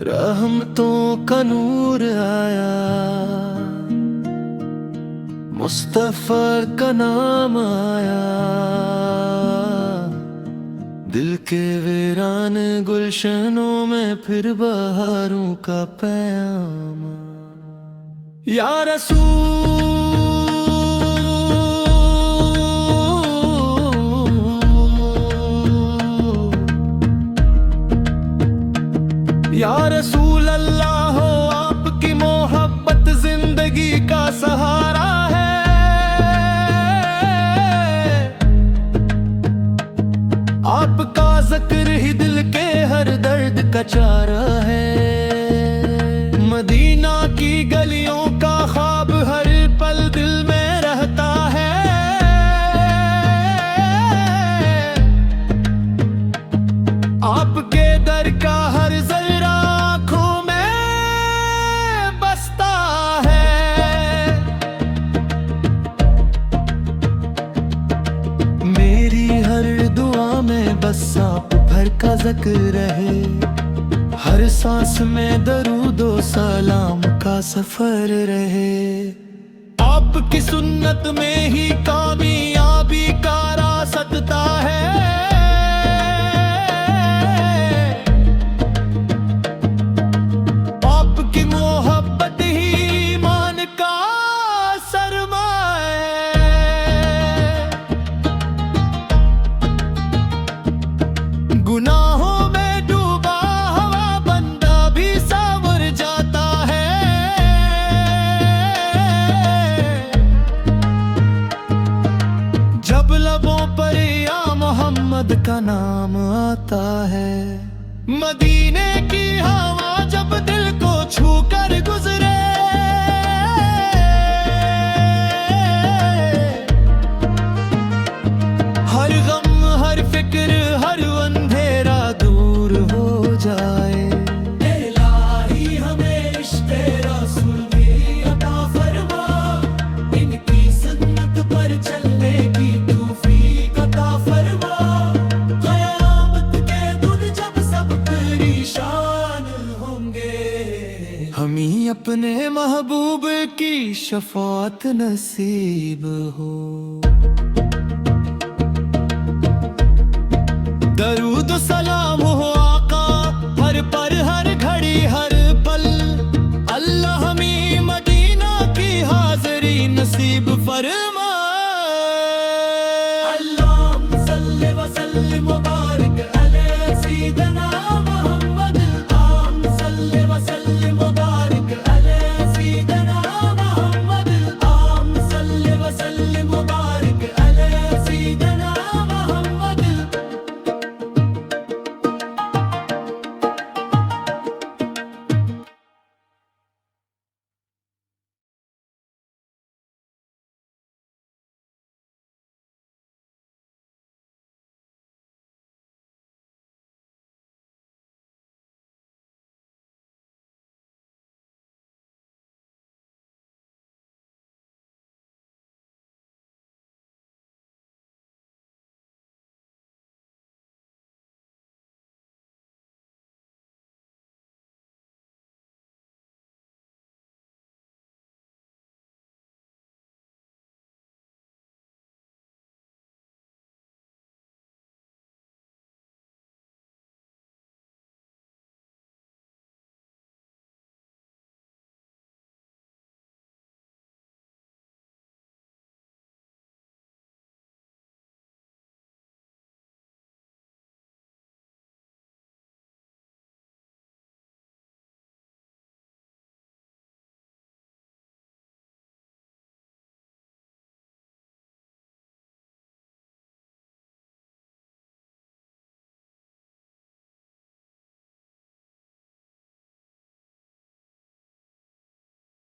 रहमतों का नूर आया, मुस्तफा का नाम आया, दिल के वीरान गुलशनों में फिर बहारों का पैगाम। या रसूल या रसूल अल्लाह हो, आपकी मोहब्बत जिंदगी का सहारा है। आपका जिक्र ही दिल के हर दर्द का चारा है। मदीना की गलियों का ख्वाब हर पल दिल में रहता है। आपके दर का हर जरा आँखों में बसता है। मेरी हर दुआ में बस आप भर का जिक्र रहे, हर सांस में दरूदो सलाम का सफर रहे। आपकी सुन्नत में ही कामयाबी का रास्ता है। आपकी मोहब्बत ही ईमान का सरमाया है। गुनाहों में डूबा हवा बंदा भी सांवर जाता है। जब लबों पर या मोहम्मद का नाम आता है, मदीने की हवा जब दिल को छू कर गुजरे, हर गम हर फिक्र हर अंधेरा दूर हो जाए। इलाही हमें इश्क़े रसूल की अता फरमा, इनकी सुन्नत पर चलने की तौफीक अता फरमा। क़यामत के दिन जब सब परेशान होंगे, हम ही अपने महबूब की शफाअत नसीब हो। दरूद सलाम हो आका हर पर हर घड़ी हर पल। अल्लाह हमें मदीना की हाज़री नसीब फरमा।